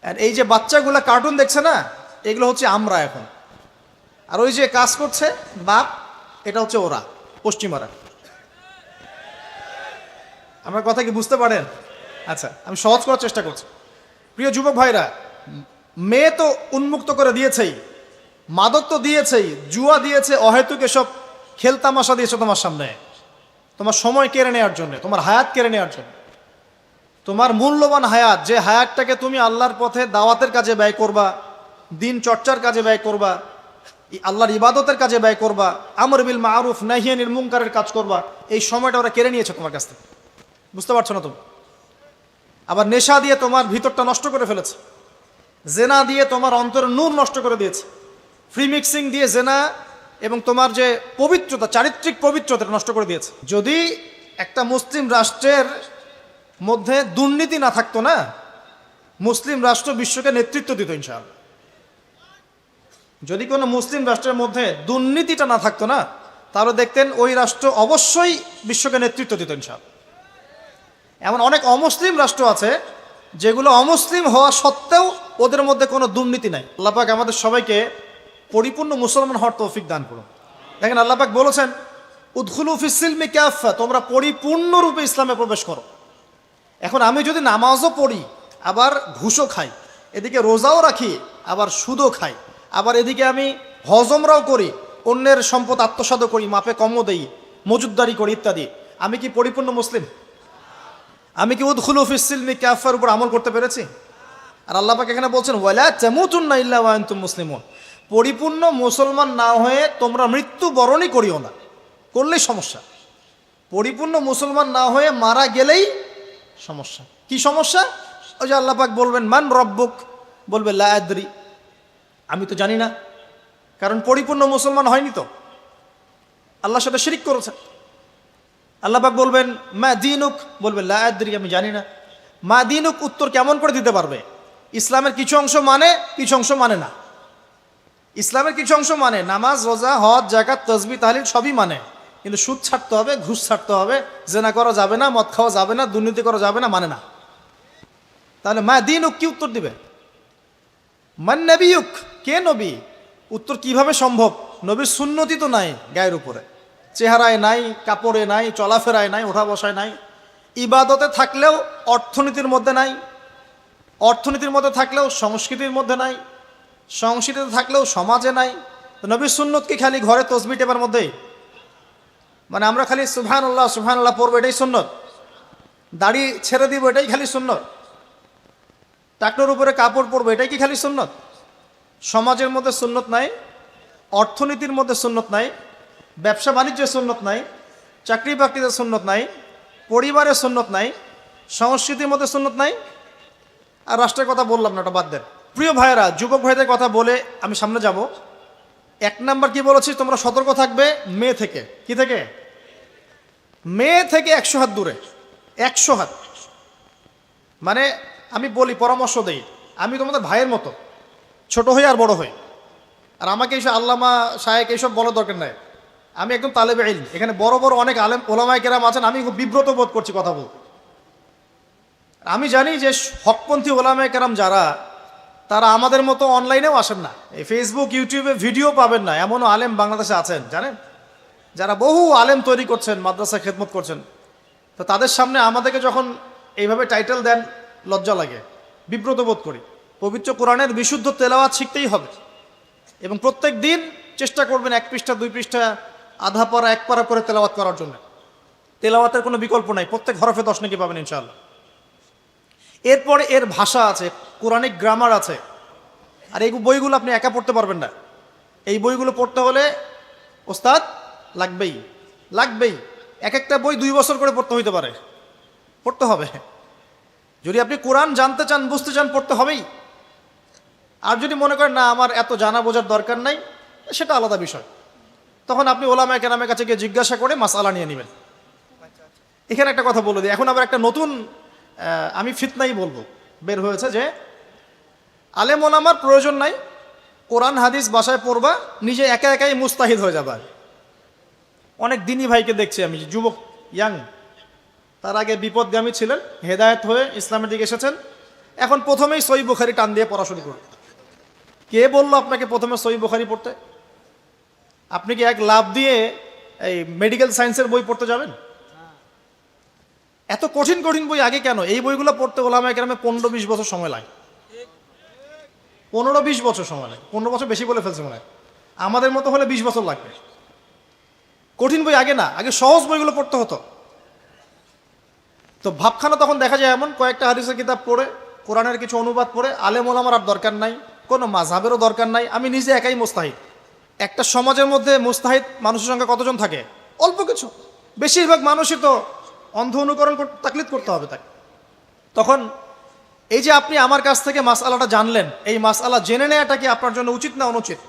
আর এই যে বাচ্চাগুলো কার্টুন দেখছে না, এগুলো হচ্ছে আমরা এখন। আর ওই যে কাজ করছে বাপ, এটা হচ্ছে ওরা, পশ্চিমারা। আমার কথা কি বুঝতে পারেন? আচ্ছা, আমি সহজ করার চেষ্টা করছি। প্রিয় যুবক ভাইরা, মেয়ে তো উন্মুক্ত করে দিয়েছেই, মাদক তো দিয়েছেই, জুয়া দিয়েছে, অহেতুক এসব খেলতামাশা দিয়েছে তোমার সামনে, তোমার সময় কেড়ে নেওয়ার জন্য, তোমার হায়াত কেড়ে নেওয়ার জন্য। তোমার মূল্যবান হায়াত, যে হায়াতটাকে তুমি আল্লাহর পথে দাওয়াতের কাজে ব্যয় করবা, দিন চর্চার কাজে ব্যয় করবা, আল্লাহর ইবাদতের কাজে ব্যয় করবা, আমর বিল মারুফ নাহি আনিল মুনকারের কাজ করবা, এই সময়টা ওরা কেড়ে নিয়েছে তোমার কাছ থেকে। বুঝতে পারছো না তুমি? আবার নেশা দিয়ে তোমার ভিতরটা নষ্ট করে ফেলেছে, জেনা দিয়ে তোমার অন্তরের নূর নষ্ট করে দিয়েছে, ফ্রি মিক্সিং দিয়ে জেনা এবং তোমার যে পবিত্রতা, চারিত্রিক পবিত্রতা নষ্ট করে দিয়েছে। যদি একটা মুসলিম রাষ্ট্রের মধ্যে দুর্নীতি না থাকতো না, মুসলিম রাষ্ট্র বিশ্বকে নেতৃত্ব দিত ইনশাআল্লাহ। যদি কোনো মুসলিম রাষ্ট্রের মধ্যে দুর্নীতিটা না থাকতো না, তাহলে দেখতেন ওই রাষ্ট্র অবশ্যই বিশ্বকে নেতৃত্ব দিত ইনশাআল্লাহ। এমন অনেক অমুসলিম রাষ্ট্র আছে যেগুলো অমুসলিম হওয়া সত্ত্বেও ওদের মধ্যে কোনো দুর্নীতি নাই। আল্লাহ পাক আমাদের সবাইকে পরিপূর্ণ মুসলমান হওয়ার তৌফিক দান করুন। দেখেন, আল্লাহ পাক বলেছেন, উদখুলু ফিস সিলমি কাফা, তোমরা পরিপূর্ণরূপে ইসলামে প্রবেশ করো। এখন আমি যদি নামাজও পড়ি, আবার ঘুষও খাই, এদিকে রোজাও রাখি, আবার সুদও খাই, আবার এদিকে আমি হজমরাও করি, অন্যের সম্পদ আত্মসাৎ করি, মাপে কমও দেই, মজুদদারি করি ইত্যাদি, আমি কি পরিপূর্ণ মুসলিম? আমি কি উদখুলু ফিস সিলমি কাফার উপর আমল করতে পেরেছি? আর আল্লাহ পাক এখানে বলছেন, ওয়ালা তামুতুন্না ইল্লা ওয়া আনতুম মুসলিমুন, পরিপূর্ণ মুসলমান না হয়ে তোমরা মৃত্যুবরণই করিও না। করলেই সমস্যা। পরিপূর্ণ মুসলমান না হয়ে মারা গেলেই সমস্যা। কি সমস্যা? ওই যে আল্লাহ পাক বলবেন, মান রব্বুক, বলবে লা আদরি, আমি তো জানি না, কারণ পরিপূর্ণ মুসলমান হয়নি তো, আল্লাহর সাথে শিরিক করেছে। আল্লাহ পাক বলবেন, মা দীনুক, বলবে লা আদরি, আমি জানি না। মা দীনুক উত্তর কেমন করে দিতে পারবে? ইসলামের কিছু অংশ মানে, কিছু অংশ মানে না। ইসলামের কিছু অংশ মানে, নামাজ, রোজা, হজ, যাকাত, তাসবিহ, তাহলিল সবই মানে, কিন্তু সুদ ছাড়তে হবে, ঘুষ ছাড়তে হবে, জেনা করা যাবে না, মদ খাওয়া যাবে না, দুর্নীতি করা যাবে না, মানে না। তাহলে মা দীনুক কি উত্তর দিবে? মান নবিয়ুক, কে নবী? উত্তর কিভাবে সম্ভব? নবীর সুন্নতি তো নাই গায়ের উপরে, চেহারায় নাই, কাপড়ে নাই, চলাফেরায় নাই, ওঠা বসায় নাই, ইবাদতে থাকলেও অর্থনীতির মধ্যে নাই, অর্থনীতির মধ্যে থাকলেও সংস্কৃতির মধ্যে নাই, সংস্কৃতিতে থাকলেও সমাজে নাই। তো নবীর সুন্নত কি খালি ঘরে তসবিহ টেপার মধ্যেই? মানে আমরা খালি সুবহানাল্লাহ সুবহানাল্লাহ পড়বো, এটাই সুন্নত? দাড়ি ছেড়ে দিব, এটাই খালি সুন্নত? টাকনোর উপরে কাপড় পরবো, এটাই কি খালি সুন্নত? সমাজের মধ্যে সুন্নত নাই, অর্থনীতির মধ্যে সুন্নত নাই, ব্যবসা বাণিজ্যের সুন্নত নাই, চাকরি বাকরিতে সুন্নত নাই, পরিবারের সুন্নত নাই, সংস্কৃতির মধ্যে সুন্নত নাই, আর রাষ্ট্রের কথা বললাম না, ওটা বাদ দেন। প্রিয় ভাইয়েরা, যুবক ভাইদের কথা বলে আমি সামনে যাব। এক নাম্বার কি বলেছি, তোমরা সতর্ক থাকবে মেয়ে থেকে। কি থেকে? মেয়ে থেকে 100 হাত দূরে। 100 হাত মানে আমি বলি, পরামর্শ দেই, আমি তোমাদের ভাইয়ের মতো, ছোট হই আর বড় হই। আর আমাকে এইসব আল্লামা শায়েক এইসব বলার দরকার নাই। আমি একদম তালেবে ইলম। এখানে বড় বড় অনেক আলেম ওলামায়ে কেরাম আছেন, আমি খুব বিব্রত বোধ করছি কথা বলতে। আমি জানি যে হকপন্থী ওলামায়ে কেরাম যারা, তারা আমাদের মতো অনলাইনেও আসেন না, এই ফেসবুক ইউটিউবে ভিডিও পাবেন না, এমনও আলেম বাংলাদেশে আছেন জানেন, যারা বহু আলেম তৈরি করছেন, মাদ্রাসা খেদমত করছেন। তো তাদের সামনে আমাদেরকে যখন এইভাবে টাইটেল দেন, লজ্জা লাগে, বিব্রত বোধ করি। পবিত্র কোরআনের বিশুদ্ধ তেলাওয়াত শিখতেই হবে, এবং প্রত্যেক দিন চেষ্টা করবেন 1 পৃষ্ঠা 2 পৃষ্ঠা, আধা পারা 1 পারা করে তেলাওয়াত করার জন্য। তেলাওয়াতের কোনো বিকল্প নাই, প্রত্যেক হরফে 10 নেকি পাবেন ইনশাআল্লাহ। এরপরে এর ভাষা আছে, কোরআনিক গ্রামার আছে, আর এই বইগুলো আপনি একা পড়তে পারবেন না। এই বইগুলো পড়তে হলে ওস্তাদ লাগবেই, লাগবেই। এক একটা বই 2 বছর করে পড়তে হইতে পারে, পড়তে হবে। যদি আপনি কোরআন জানতে চান, বুঝতে চান, পড়তে হবেই। আর যদি মনে করেন না আমার এত জানা বোঝার দরকার নাই, সেটা আলাদা বিষয়, তখন আপনি ওলামায়ে কেরামের কাছে গিয়ে জিজ্ঞাসা করে মাসআলা নিয়ে নেবেন। এখানে একটা কথা বলে দিই, এখন আবার একটা নতুন আমি ফিতনাই বলবো বের হয়েছে, যে আলেম ওলামার প্রয়োজন নাই, কোরআন হাদিস বাসায় পড়বা, নিজে একা একাই মুস্তাহিদ হয়ে যাবা। অনেক দিনী ভাইকে দেখছি আমি, যুবক, ইয়াং, তার আগে বিপদগামী ছিলেন, হেদায়েত হয়ে ইসলামের দিকে এসেছেন, এখন প্রথমেই সহিহ বুখারী টান দিয়ে পড়া শুরু করুন। কে বললো আপনাকে প্রথমে সহিহ বুখারী পড়তে? আপনি কি এক লাভ দিয়ে এই মেডিকেল সায়েন্সের বই পড়তে যাবেন? এত কঠিন কঠিন বই আগে কেন? এই বইগুলো পড়তে ওলামায়ে কেরামে 15-20 বছর সময় লাগে। 15-20 বছর সময় লাগে। 15 বছর বেশি বলে ফেলছে মনে হয়। আমাদের মতো হলে 20 বছর লাগবে। কঠিন বই আগে না, আগে সহজ বইগুলো পড়তে হতো। তো ভাবখানা তখন দেখা যায় এমন, কয়েকটা হাদিসের কিতাব পড়ে, কোরআনের কিছু অনুবাদ পড়ে, আলেম ওলামার আর দরকার নাই, কোনো মাযহাবেরও দরকার নাই, আমি নিজে একাই মুস্তাহিদ। একটা সমাজের মধ্যে মুস্তাহিদ মানুষের সংখ্যা কতজন থাকে? অল্প কিছু। বেশিরভাগ মানুষই তো অন্ধ অনুকরণ তাকলিদ করতে হবে তাকে। তখন এই যে আপনি আমার কাছ থেকে মাসআলাটা জানলেন, এই মাসআলা জেনে নেওয়াটা কি আপনার জন্য উচিত না অনুচিত?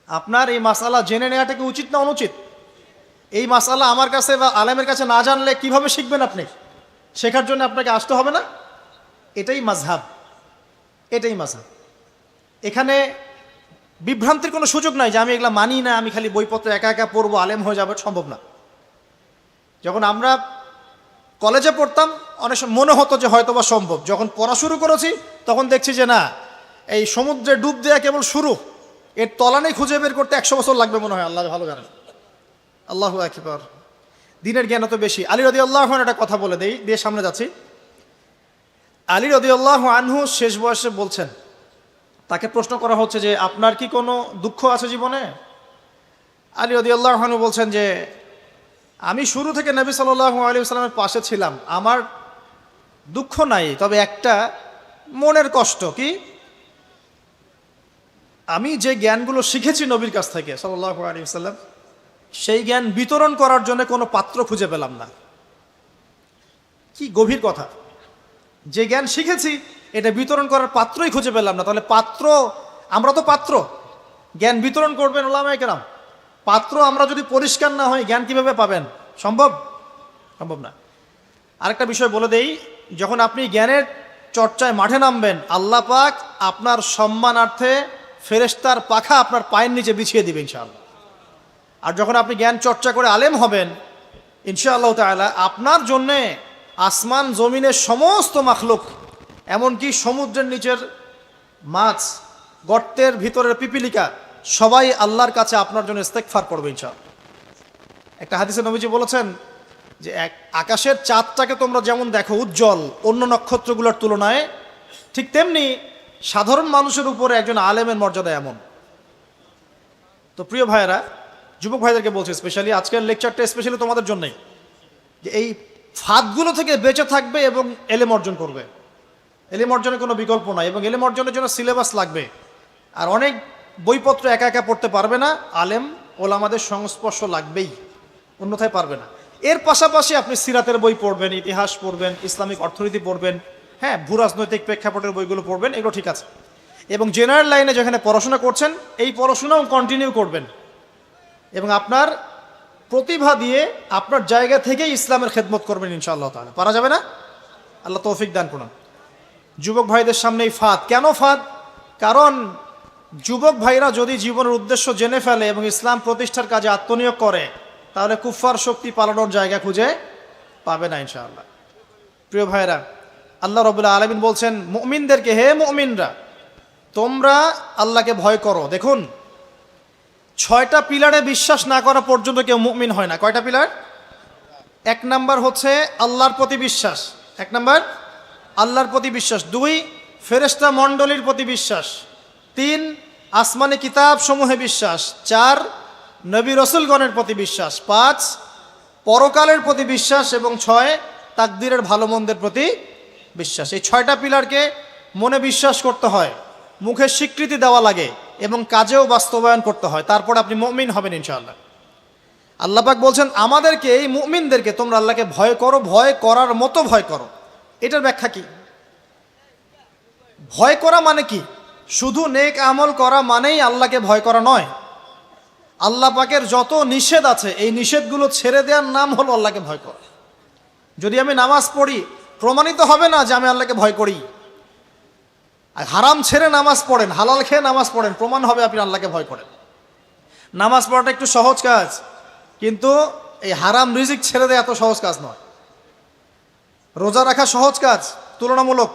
আপনার এই মাসআলা জেনে নেওয়াটা কি উচিত না অনুচিত? এই মাসআলা আমার কাছে বা আলেমের কাছে না জানলে কিভাবে শিখবেন আপনি? শেখার জন্য আপনাকে আসতে হবে না? এটাই মাযহাব, এটাই মাযহাব। এখানে বিভ্রান্তির কোনো সুযোগ নাই যে আমি এগুলা মানি না, আমি খালি বইপত্র একা একা পড়বো, আলেম হয়ে যাবে, সম্ভব না। যখন আমরা কলেজে পড়তাম অনেক সময় মনে হতো যে হয়তো বা সম্ভব, যখন পড়া শুরু করেছি তখন দেখছি যে না, এই সমুদ্রে ডুব দেওয়া কেবল শুরু, এর তলানি খুঁজে বের করতে 100 বছর লাগবে মনে হয়। আল্লাহ ভালো জানেন। আল্লাহু আকবার। দিনের জ্ঞান তো বেশি। আলী রাদিয়াল্লাহু আনহু একটা কথা বলে দেই, দিয়ে সামনে যাচ্ছি। আলী রাদিয়াল্লাহু আনহু শেষ বয়সে বলছেন, তাকে প্রশ্ন করা হচ্ছে যে আপনার কি কোনো দুঃখ আছে জীবনে? আলী রাদিয়াল্লাহু আনহু বলছেন যে আমি শুরু থেকে নবী সাল্লাল্লাহু আলাইহি ওয়াসাল্লামের পাশে ছিলাম, আমার দুঃখ নাই, তবে একটা মনের কষ্ট। কি? আমি যে জ্ঞানগুলো শিখেছি নবীর কাছ থেকে সাল্লাল্লাহু আলাইহি ওয়াসাল্লাম, সেই জ্ঞান বিতরণ করার জন্য কোনো পাত্র খুঁজে পেলাম না। কি গভীর কথা! যে জ্ঞান শিখেছি এটা বিতরণ করার পাত্রই খুঁজে পেলাম না। তাহলে পাত্র, আমরা তো পাত্র, জ্ঞান বিতরণ করবেন ওলামায়ে কেরাম। পাত্র আমরা যদি পরিষ্কার না হই, জ্ঞান কিভাবে পাবেন? সম্ভব? সম্ভব না। আরেকটা বিষয় বলে দেই, যখন আপনি জ্ঞানের চর্চায় মাঠে নামবেন, আল্লাহ পাক আপনার সম্মানার্থে ফেরেশতার পাখা আপনার পায়ের নিচে বিছিয়ে দিবে ইনশাআল্লাহ। আর যখন আপনি জ্ঞান চর্চা করে আলেম হবেন ইনশাআল্লাহ তাআলা, আপনার জন্যে আসমান জমিনের সমস্ত মাখলুক, এমনকি সমুদ্রের নিচের মাছ, গর্তের ভিতরের পিপিলিকা, সবাই আল্লাহর কাছে আপনার জন্য ইস্তেগফার করবে ইনশাআল্লাহ। একটা হাদিসে নবীজি বলেছেন যে আকাশের চাঁদটাকে তোমরা যেমন দেখো উজ্জ্বল অন্য নক্ষত্রগুলোর তুলনায়, ঠিক তেমনি সাধারণ মানুষের উপরে একজন আলেমের মর্যাদা এমন। তো প্রিয় ভাইয়েরা, যুবক ভাইদেরকে বলছি, স্পেশালি আজকের লেকচারটা স্পেশালি তোমাদের জন্যই, যে এই ফাঁদগুলো থেকে বেঁচে থাকবে এবং এলেম অর্জন করবে। এলেম অর্জনের কোনো বিকল্প নাই, এবং এলেম অর্জনের জন্য সিলেবাস লাগবে। আর অনেক বইপত্র একা একা পড়তে পারবে না, আলেম ওলামাদের সংস্পর্শ লাগবেই, অন্যথায় পারবে না। এর পাশাপাশি আপনি সিরাতের বই পড়বেন, ইতিহাস পড়বেন, ইসলামিক অর্থনীতি পড়বেন, হ্যাঁ, ভূরাজনৈতিক প্রেক্ষাপটের বইগুলো পড়বেন, এগুলো ঠিক আছে। এবং জেনারেল লাইনে যেখানে পড়াশোনা করছেন, এই পড়াশোনাও কন্টিনিউ করবেন, এবং আপনার প্রতিভা দিয়ে আপনার জায়গা থেকেই ইসলামের খেদমত করবেন ইনশাআল্লাহ তাআলা। পারা যাবে না? আল্লাহ তৌফিক দান করুন। যুবক ভাইদের সামনে এই ফাঁদ। কেন ফাঁদ? কারণ যুবক ভাইরা যদি জীবনের উদ্দেশ্য জেনে ফেলে এবং ইসলাম প্রতিষ্ঠার কাজে আত্মনিয়োগ করে, তাহলে কুফফার শক্তি পালানোর জায়গা খুঁজে পাবে না ইনশাআল্লাহ। প্রিয় ভাইরা, আল্লাহ রাব্বুল আলামিন বলছেন মুমিনদেরকে, হে মুমিনরা, তোমরা আল্লাহকে ভয় করো। দেখুন, 6টা পিলারে বিশ্বাস না করা পর্যন্ত কেউ মুমিন হয় না। কয়টা পিলার? 1 নাম্বার হচ্ছে আল্লাহর প্রতি বিশ্বাস। 1 নাম্বার আল্লাহর প্রতি বিশ্বাস। 2 ফেরেশতা মণ্ডলীর প্রতি বিশ্বাস। 3 আসমানি কিতাব সমূহে বিশ্বাস। 4 নবী রসুলগণের প্রতি বিশ্বাস। 5 পরকালের প্রতি বিশ্বাস। এবং 6 তাকদীরের ভালো মন্দের প্রতি বিশ্বাস। এই 6টা পিলারকে মনে বিশ্বাস করতে হয়, মুখে স্বীকৃতি দেওয়া লাগে, এবং কাজেও বাস্তবায়ন করতে হয়, তারপর আপনি মুমিন হবেন ইনশাআল্লাহ। আল্লাহ পাক বলছেন আমাদেরকে, এই মুমিনদেরকে, তোমরা আল্লাহকে ভয় করো, ভয় করার মতো ভয় করো। এটার ব্যাখ্যা কি? ভয় করা মানে কি? শুধু নেক আমল করা মানেই আল্লাহকে ভয় করা নয়। আল্লাহ পাকের যত নিষেধ আছে, এই নিষেধগুলো ছেড়ে দেওয়ার নাম হলো আল্লাহকে ভয় করা। যদি আমি নামাজ পড়ি, প্রমাণিত হবে না যে আমি আল্লাহকে ভয় করি। আর হারাম ছেড়ে নামাজ পড়েন, হালাল খেয়ে নামাজ পড়েন, প্রমাণ হবে আপনি আল্লাহকে ভয় করেন। নামাজ পড়াটা একটু সহজ কাজ, কিন্তু এই হারাম রিজিক ছেড়ে দেওয়া এত সহজ কাজ নয়। রোজা রাখা সহজ কাজ তুলনামূলক,